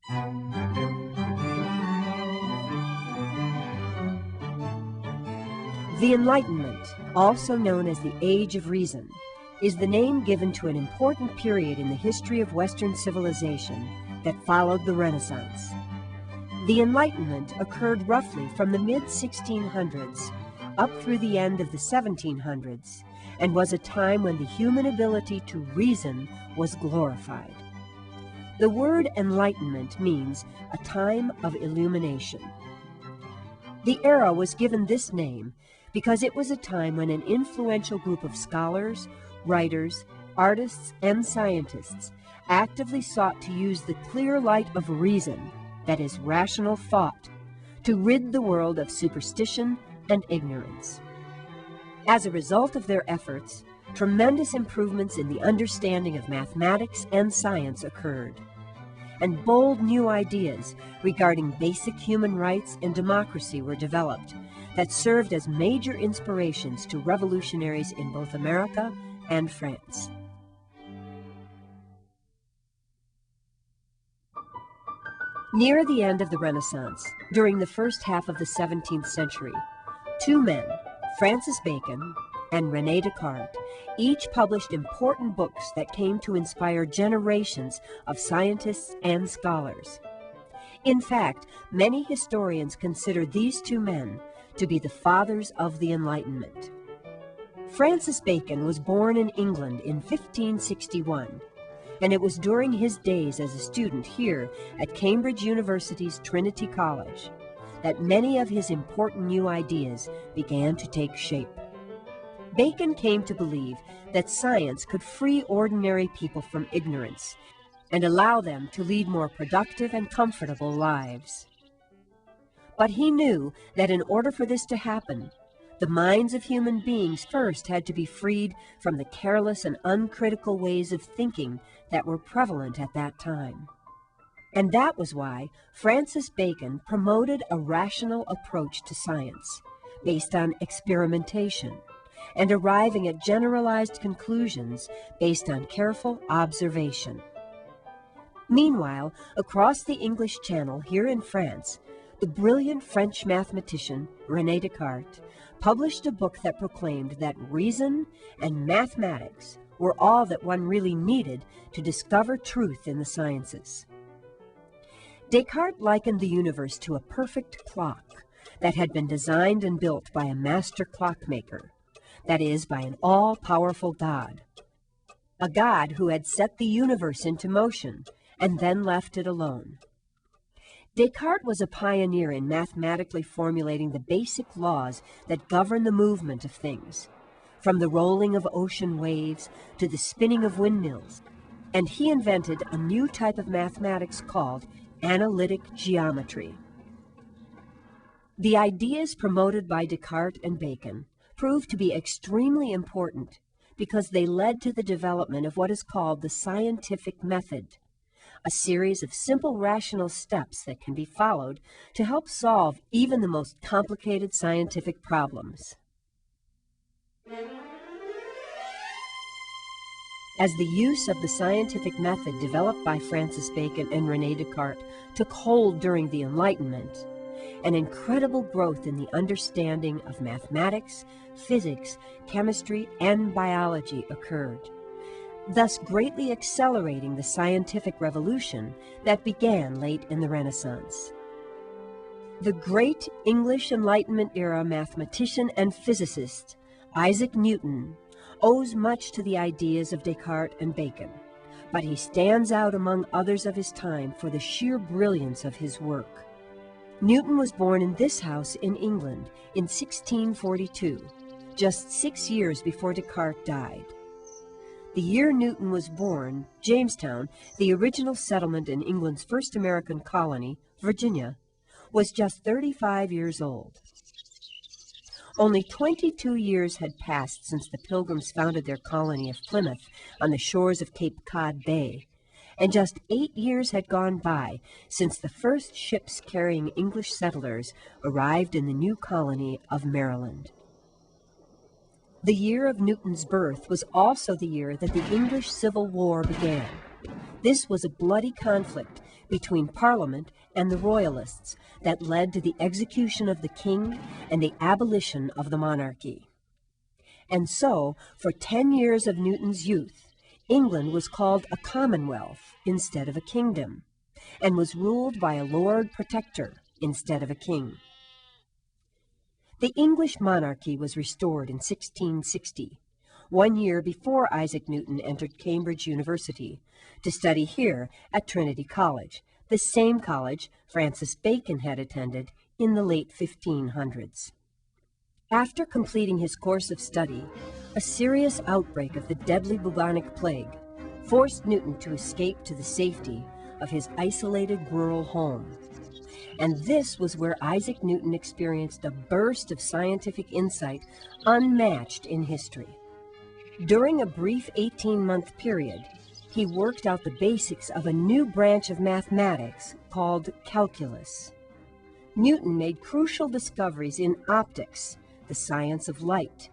The Enlightenment, also known as the Age of Reason, is the name given to an important period in the history of Western civilization that followed the Renaissance. The Enlightenment occurred roughly from the mid-1600s up through the end of the 1700s and was a time when the human ability to reason was glorified. The word enlightenment means a time of illumination. The era was given this name because it was a time when an influential group of scholars, writers, artists, and scientists actively sought to use the clear light of reason, that is, rational thought, to rid the world of superstition and ignorance. As a result of their efforts, tremendous improvements in the understanding of mathematics and science occurred, and bold new ideas regarding basic human rights and democracy were developed that served as major inspirations to revolutionaries in both America and France. Near the end of the Renaissance, during the first half of the 17th century, two men, Francis Bacon and René Descartes, each published important books that came to inspire generations of scientists and scholars. In fact, many historians consider these two men to be the fathers of the Enlightenment. Francis Bacon was born in England in 1561, and it was during his days as a student here at Cambridge University's Trinity College that many of his important new ideas began to take shape. Bacon came to believe that science could free ordinary people from ignorance and allow them to lead more productive and comfortable lives. But he knew that in order for this to happen, the minds of human beings first had to be freed from the careless and uncritical ways of thinking that were prevalent at that time. And that was why Francis Bacon promoted a rational approach to science, based on experimentation, and arriving at generalized conclusions based on careful observation. Meanwhile, across the English Channel here in France, the brilliant French mathematician René Descartes published a book that proclaimed that reason and mathematics were all that one really needed to discover truth in the sciences. Descartes likened the universe to a perfect clock that had been designed and built by a master clockmaker, that is, by an all-powerful God, a God who had set the universe into motion and then left it alone. Descartes was a pioneer in mathematically formulating the basic laws that govern the movement of things, from the rolling of ocean waves to the spinning of windmills, and he invented a new type of mathematics called analytic geometry. The ideas promoted by Descartes and Bacon proved to be extremely important because they led to the development of what is called the scientific method, a series of simple rational steps that can be followed to help solve even the most complicated scientific problems. As the use of the scientific method developed by Francis Bacon and René Descartes took hold during the Enlightenment, an incredible growth in the understanding of mathematics, physics, chemistry, and biology occurred, thus greatly accelerating the scientific revolution that began late in the Renaissance. The great English Enlightenment era mathematician and physicist Isaac Newton owes much to the ideas of Descartes and Bacon, but he stands out among others of his time for the sheer brilliance of his work. Newton was born in this house in England in 1642, just 6 years before Descartes died. The year Newton was born, Jamestown, the original settlement in England's first American colony, Virginia, was just 35 years old. Only 22 years had passed since the Pilgrims founded their colony of Plymouth on the shores of Cape Cod Bay, and just 8 years had gone by since the first ships carrying English settlers arrived in the new colony of Maryland. The year of Newton's birth was also the year that the English Civil War began. This was a bloody conflict between Parliament and the Royalists that led to the execution of the king and the abolition of the monarchy. And so, for 10 years of Newton's youth, England was called a commonwealth instead of a kingdom, and was ruled by a Lord Protector instead of a king. The English monarchy was restored in 1660, 1 year before Isaac Newton entered Cambridge University to study here at Trinity College, the same college Francis Bacon had attended in the late 1500s. After completing his course of study, a serious outbreak of the deadly bubonic plague forced Newton to escape to the safety of his isolated rural home. And this was where Isaac Newton experienced a burst of scientific insight unmatched in history. During a brief 18-month period, he worked out the basics of a new branch of mathematics called calculus. Newton made crucial discoveries in optics, the science of light.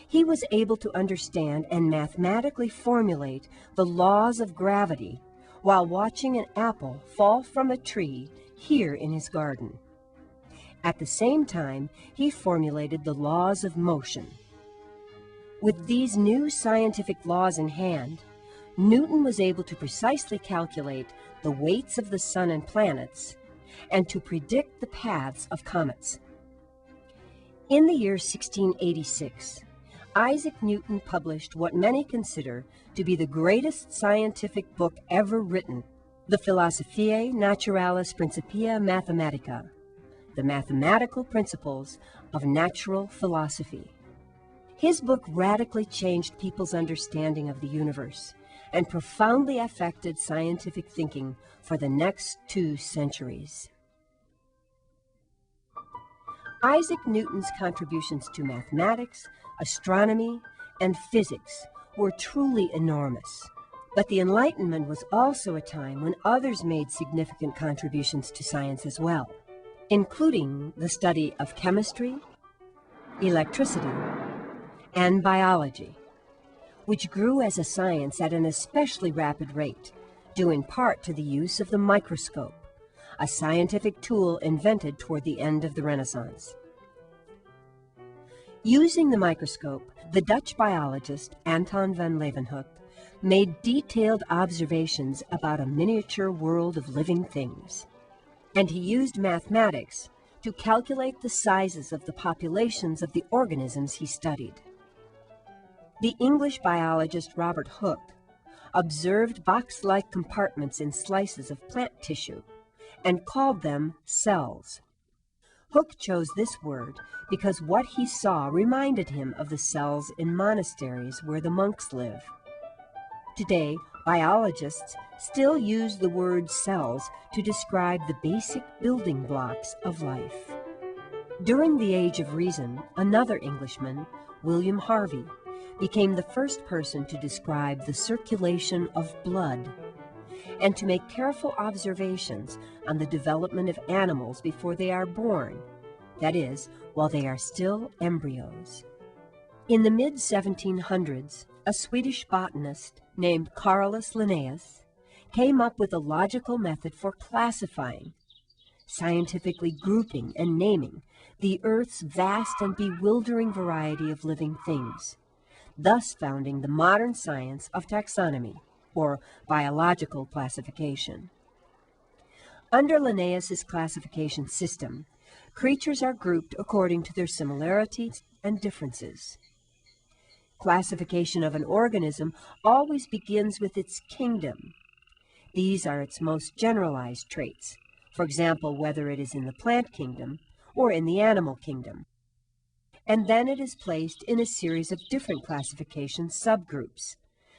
He was able to understand and mathematically formulate the laws of gravity while watching an apple fall from a tree here in his garden. At the same time, he formulated the laws of motion. With these new scientific laws in hand, Newton was able to precisely calculate the weights of the sun and planets and to predict the paths of comets. In the year 1686, Isaac Newton published what many consider to be the greatest scientific book ever written, the Philosophiae Naturalis Principia Mathematica, the mathematical principles of natural philosophy. His book radically changed people's understanding of the universe and profoundly affected scientific thinking for the next 2 centuries. Isaac Newton's contributions to mathematics, astronomy, and physics were truly enormous. But the Enlightenment was also a time when others made significant contributions to science as well, including the study of chemistry, electricity, and biology, which grew as a science at an especially rapid rate, due in part to the use of the microscope, a scientific tool invented toward the end of the Renaissance. Using the microscope, the Dutch biologist Anton van Leeuwenhoek made detailed observations about a miniature world of living things. And he used mathematics to calculate the sizes of the populations of the organisms he studied. The English biologist Robert Hooke observed box-like compartments in slices of plant tissue and called them cells. Hooke chose this word because what he saw reminded him of the cells in monasteries where the monks live. Today, biologists still use the word cells to describe the basic building blocks of life. During the Age of Reason, another Englishman, William Harvey, became the first person to describe the circulation of blood and to make careful observations on the development of animals before they are born, that is, while they are still embryos. In the mid-1700s, a Swedish botanist named Carolus Linnaeus came up with a logical method for classifying, scientifically grouping and naming the Earth's vast and bewildering variety of living things, thus founding the modern science of taxonomy, or biological classification. Under Linnaeus's classification system, creatures are grouped according to their similarities and differences. Classification of an organism always begins with its kingdom. These are its most generalized traits, for example, whether it is in the plant kingdom or in the animal kingdom. And then it is placed in a series of different classification subgroups,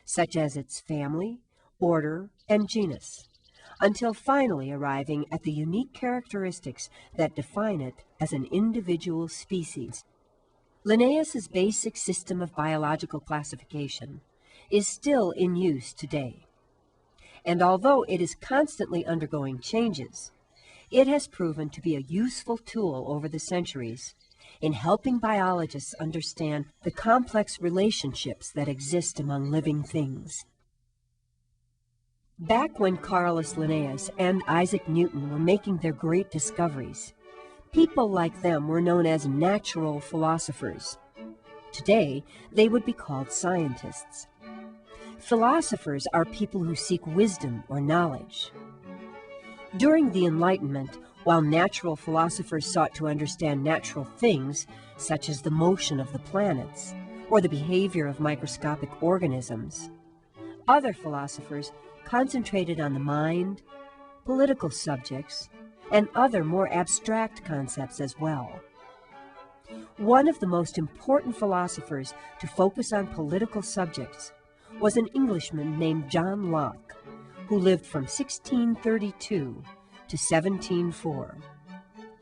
such as its family, order, and genus, until finally arriving at the unique characteristics that define it as an individual species. Linnaeus's basic system of biological classification is still in use today. And although it is constantly undergoing changes, it has proven to be a useful tool over the centuries in helping biologists understand the complex relationships that exist among living things. Back when Carolus Linnaeus and Isaac Newton were making their great discoveries, people like them were known as natural philosophers. Today, they would be called scientists. Philosophers are people who seek wisdom or knowledge. During the Enlightenment, while natural philosophers sought to understand natural things, such as the motion of the planets or the behavior of microscopic organisms, other philosophers concentrated on the mind, political subjects, and other more abstract concepts as well. One of the most important philosophers to focus on political subjects was an Englishman named John Locke, who lived from 1632 to 1704.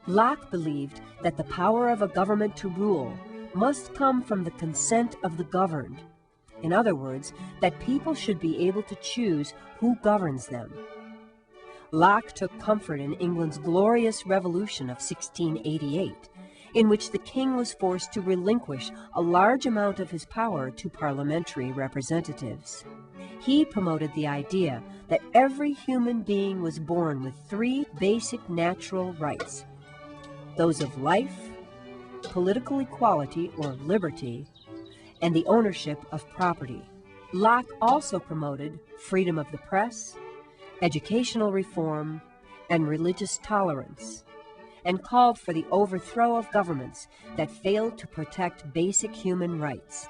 Locke believed that the power of a government to rule must come from the consent of the governed. In other words, that people should be able to choose who governs them. Locke took comfort in England's glorious revolution of 1688, in which the king was forced to relinquish a large amount of his power to parliamentary representatives. He promoted the idea that every human being was born with three basic natural rights: those of life, political equality or liberty, and the ownership of property. Locke also promoted freedom of the press, educational reform, and religious tolerance, and called for the overthrow of governments that failed to protect basic human rights.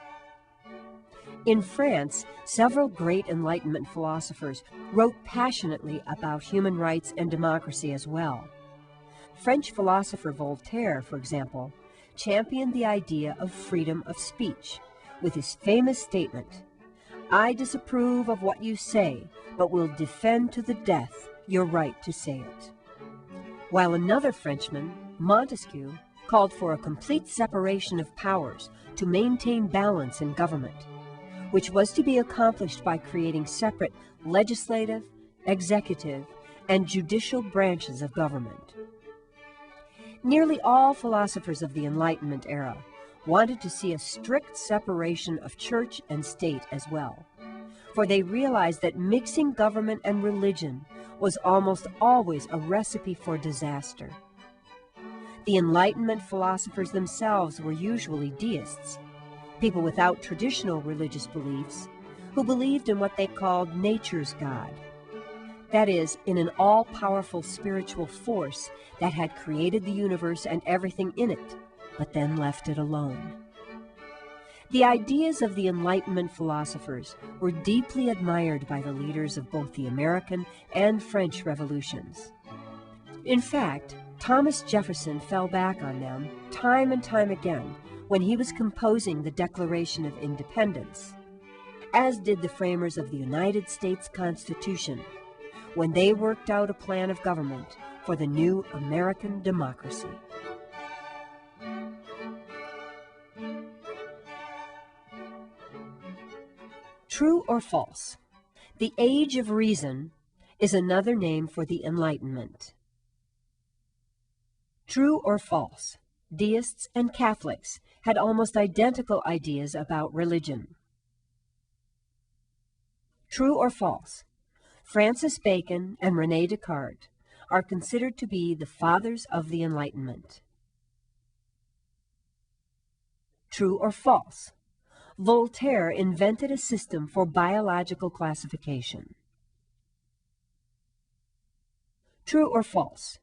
In France, several great Enlightenment philosophers wrote passionately about human rights and democracy as well. French philosopher Voltaire, for example, championed the idea of freedom of speech with his famous statement, "I disapprove of what you say, but will defend to the death your right to say it." While another Frenchman, Montesquieu, called for a complete separation of powers to maintain balance in government, which was to be accomplished by creating separate legislative, executive, and judicial branches of government. Nearly all philosophers of the Enlightenment era wanted to see a strict separation of church and state as well, for they realized that mixing government and religion was almost always a recipe for disaster. The Enlightenment philosophers themselves were usually deists, people without traditional religious beliefs, who believed in what they called nature's God. That is, in an all-powerful spiritual force that had created the universe and everything in it, but then left it alone. The ideas of the Enlightenment philosophers were deeply admired by the leaders of both the American and French revolutions. In fact, Thomas Jefferson fell back on them time and time again when he was composing the Declaration of Independence, as did the framers of the United States Constitution when they worked out a plan of government for the new American democracy. True or false? The Age of Reason is another name for the Enlightenment. True or false? Deists and Catholics had almost identical ideas about religion. True or false? Francis Bacon and René Descartes are considered to be the fathers of the Enlightenment. True or false? Voltaire invented a system for biological classification. True or false?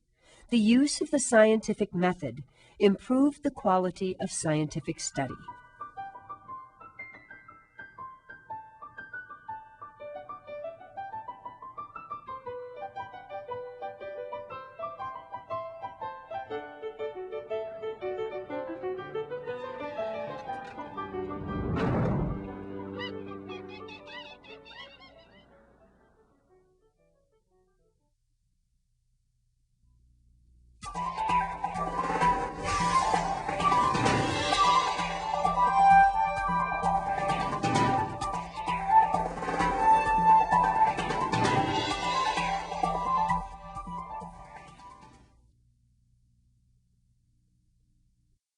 The use of the scientific method improved the quality of scientific study.